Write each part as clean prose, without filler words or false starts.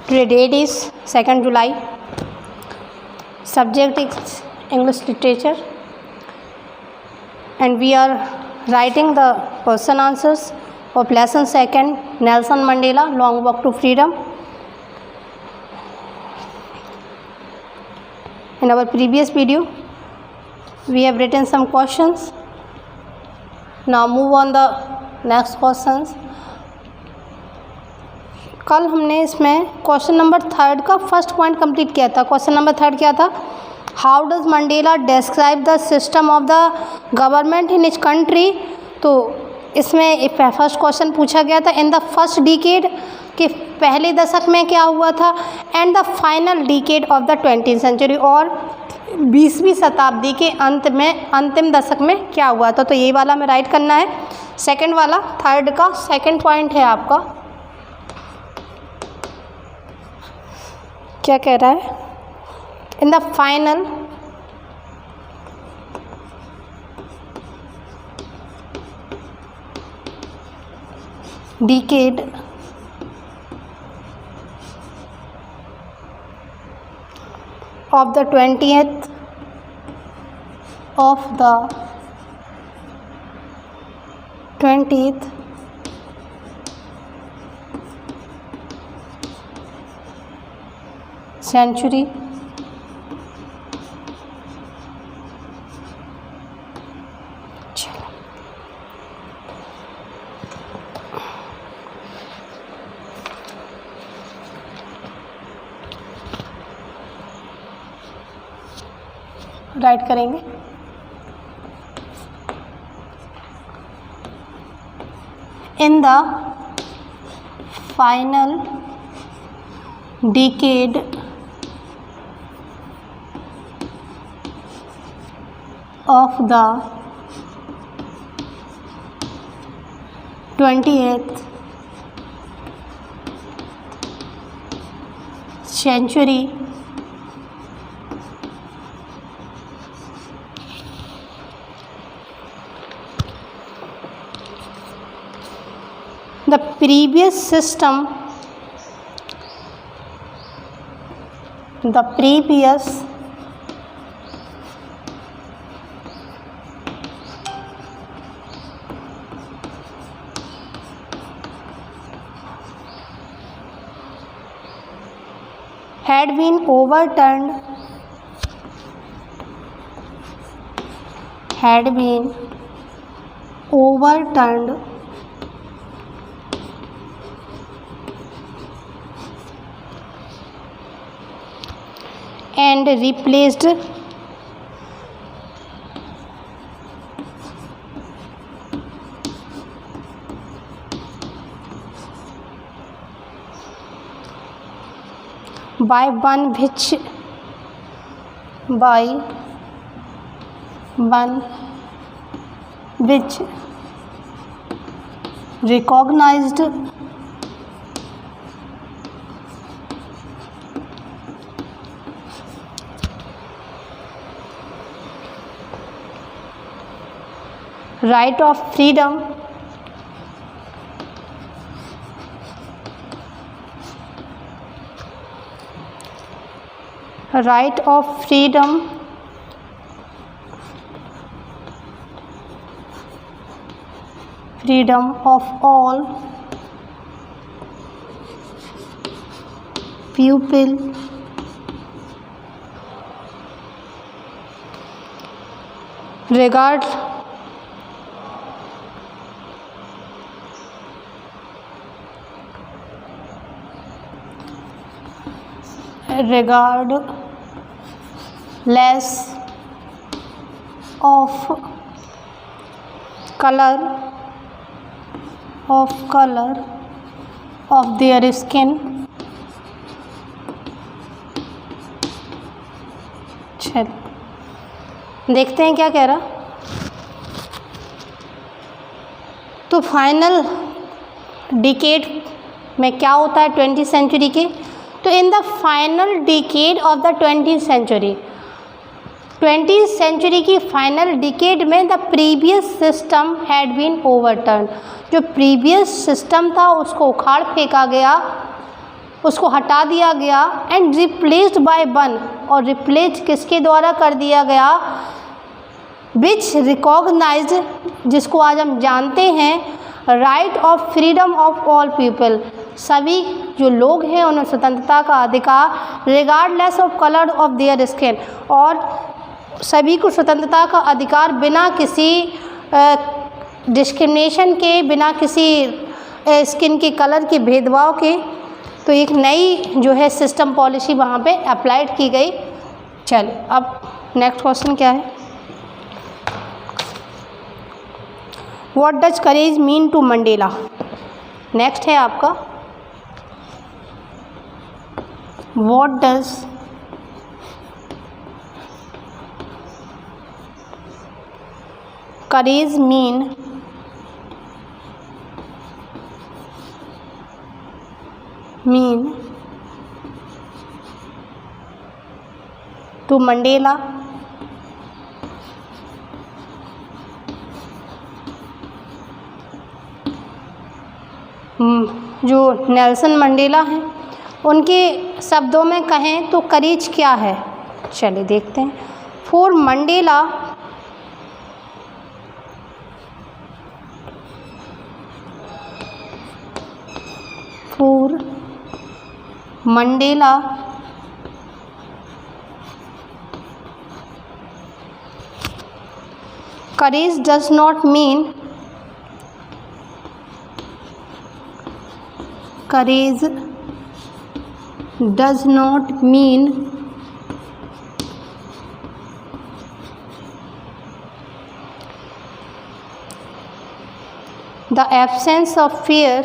Today date is 2nd July. Subject is English literature, and we are writing the question answers of lesson 2nd, Nelson Mandela Long Walk to Freedom. In our previous video we have written some questions. Now move on the next questions. कल हमने इसमें question number 3 का first point complete किया था. Question number 3 क्या था? How does Mandela describe the system of the government in his country. तो इसमें फर्स्ट क्वेश्चन पूछा गया था इन द फर्स्ट डिकेड कि पहले दशक में क्या हुआ था, and the final decade of the 20th century, और 20वीं शताब्दी के अंत में अंतिम दशक में क्या हुआ था. तो ये वाला हमें राइट करना है. सेकंड वाला थर्ड का सेकंड पॉइंट है आपका, क्या कह रहा है? In the final decade of the 20th century write करेंगे. In the final decade of the 20th century, the previous system had been overturned and replaced by one which recognized right of freedom freedom of all people regardless of color of their skin. चल देखते हैं क्या कह रहा. तो final decade में क्या होता है 20th सेंचुरी के? तो in the final decade of the 20th century, 20th century की फाइनल डिकेड में the previous system had been overturn, जो प्रीवियस सिस्टम था उसको उखाड़ फेंका गया उसको हटा दिया गया एंड रिप्लेस्ड बाय वन, और रिप्लेस किसके द्वारा कर दिया गया, विच रिकॉग्नाइज, जिसको आज हम जानते हैं, right of freedom of all people, सभी जो लोग हैं उन्हें स्वतंत्रता का अधिकार, regardless of colour of their skin, और सभी को स्वतंत्रता का अधिकार बिना किसी डिस्क्रिमिनेशन के, बिना किसी स्किन के कलर के भेदभाव के। तो एक नई जो है सिस्टम पॉलिसी वहाँ पे अप्लाइड की गई। चलिए अब नेक्स्ट क्वेश्चन क्या है, what does courage mean to Mandela. Next है आपका, what does courage mean to Mandela. जो नेल्सन मंडेला हैं उनके शब्दों में कहें तो करेज क्या है, चलिए देखते हैं। For Mandela courage does not mean the absence of fear,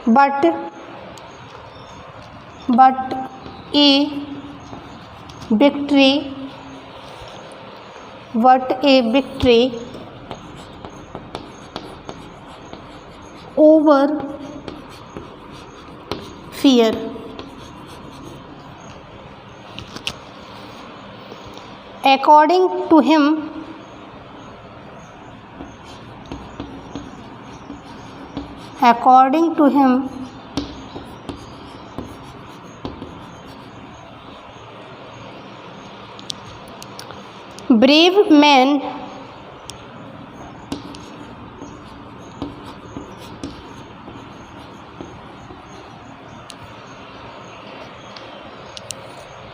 but a victory over fear। According to him, brave men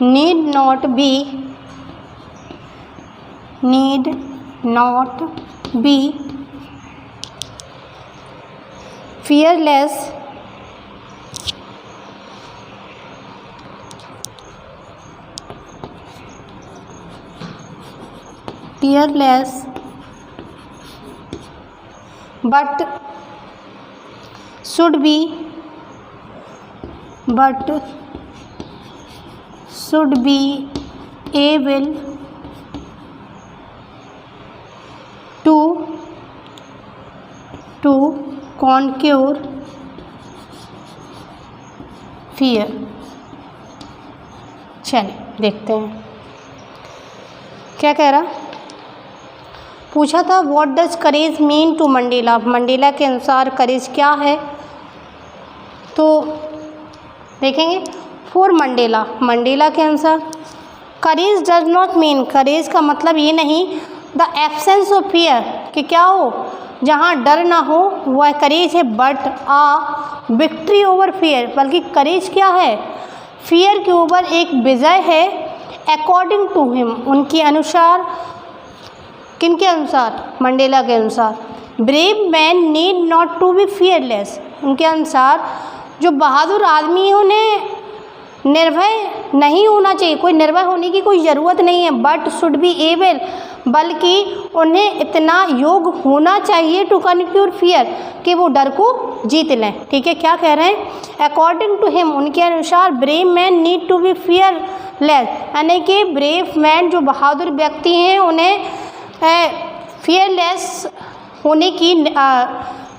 need not be fearless, but should be able to conquer fear। चलिए देखते हैं क्या कह रहा। पूछा था what does courage mean to Mandela, Mandela के अनुसार करेज क्या है। तो देखेंगे फॉर मंडेला के अनुसार करेज डज नॉट मीन, करेज का मतलब ये नहीं द एब्सेंस ऑफ फियर, कि क्या हो जहाँ डर ना हो वह करेज है, but a victory over fear, बल्कि करेज क्या है, फियर के ऊपर एक विजय है। अकॉर्डिंग टू हिम, उनके अनुसार, किनके अनुसार, मंडेला के अनुसार, brave man need not to be fearless, उनके अनुसार जो बहादुर आदमी है उन्हें निर्भय नहीं होना चाहिए, कोई निर्भय होने की कोई ज़रूरत नहीं है, बट शुड बी एबल, बल्कि उन्हें इतना योग होना चाहिए टू कन्क्यूर फियर, कि वो डर को जीत लें। ठीक है, क्या कह रहे हैं, अकॉर्डिंग टू हिम, उनके अनुसार brave man need to be fearless, यानी कि ब्रेव मैन जो बहादुर व्यक्ति हैं उन्हें फियरलेस होने की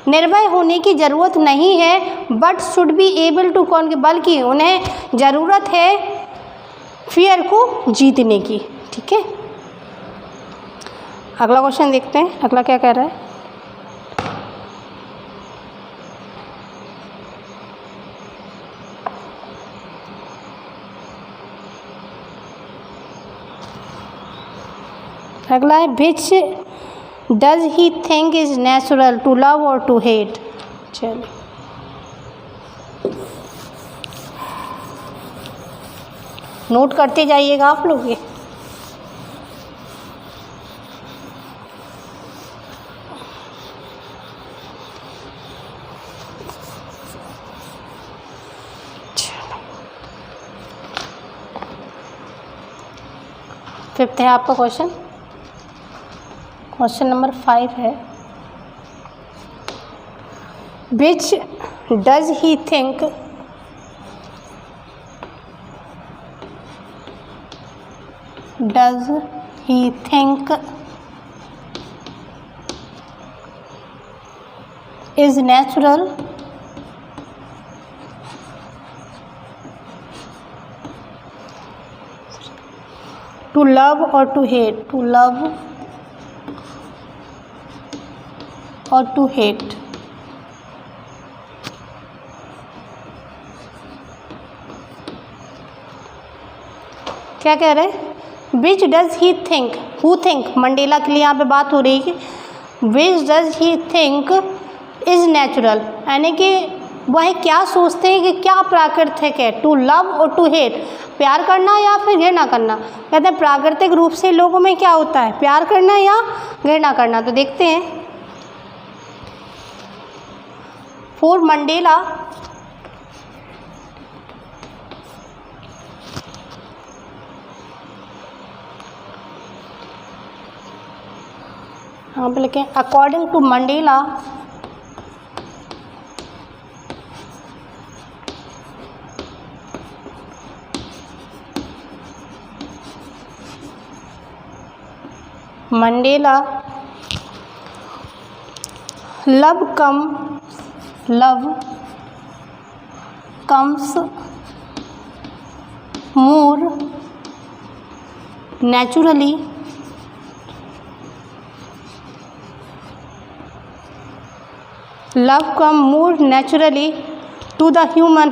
निर्भय होने की ज़रूरत नहीं है, but should be able to conquer, बल्कि उन्हें ज़रूरत है फियर को जीतने की। ठीक है, अगला क्वेश्चन देखते हैं, अगला क्या कह रहा है। अगला है which does he think is natural to love और टू हेट। चलिए नोट करते जाइएगा आप लोग ये। फिफ्थ है आपका क्वेश्चन, क्वेश्चन नंबर 5 है which does he think is natural to love or to hate, to love or to hate। क्या कह रहे हैं, विच does he think, who think, Mandela के लिए यहाँ पे बात हो रही है कि विच does he think is natural, यानी कि वह क्या सोचते हैं कि क्या प्राकृतिक है, टू लव और टू हेट, प्यार करना या फिर घृणा करना। कहते हैं प्राकृतिक रूप से लोगों में क्या होता है, प्यार करना या घृणा करना। तो देखते हैं, फॉर मंडेला यहाँ पे लिखें according to Mandela love comes more naturally to the human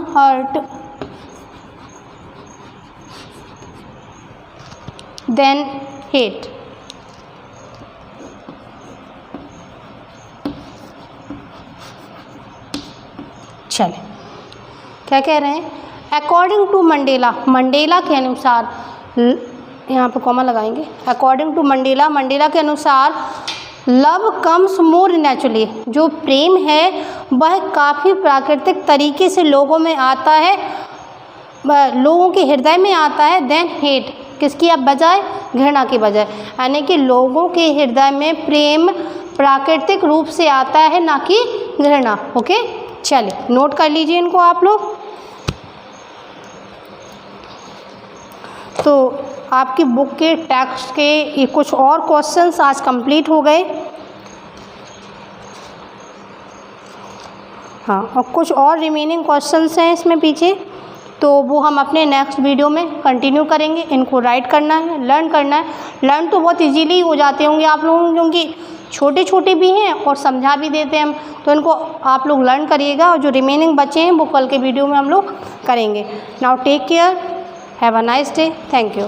heart, than hate। चले क्या कह रहे हैं, अकॉर्डिंग टू मंडेला, मंडेला के अनुसार, यहाँ पे कॉमा लगाएंगे, अकॉर्डिंग टू मंडेला, मंडेला के अनुसार लव कम्स मोर नेचुरली, जो प्रेम है वह काफ़ी प्राकृतिक तरीके से लोगों में आता है, लोगों के हृदय में आता है, देन हेट, किसकी अब बजाय, घृणा की बजाय, यानी कि लोगों के हृदय में प्रेम प्राकृतिक रूप से आता है, ना कि घृणा। ओके, चलिए नोट कर लीजिए इनको आप लोग। तो आपकी बुक के टेक्स्ट के ये कुछ और क्वेश्चंस आज कंप्लीट हो गए। हाँ, और कुछ और रिमेनिंग क्वेश्चंस हैं इसमें पीछे, तो वो हम अपने नेक्स्ट वीडियो में कंटिन्यू करेंगे। इनको राइट करना है, लर्न करना है। लर्न तो बहुत इजीली हो जाते होंगे आप लोगों को, क्योंकि छोटे छोटे भी हैं और समझा भी देते हैं हम, तो इनको आप लोग लर्न करिएगा, और जो रिमेनिंग बचे हैं वो कल के वीडियो में हम लोग करेंगे। Now take care, have a nice day, thank you.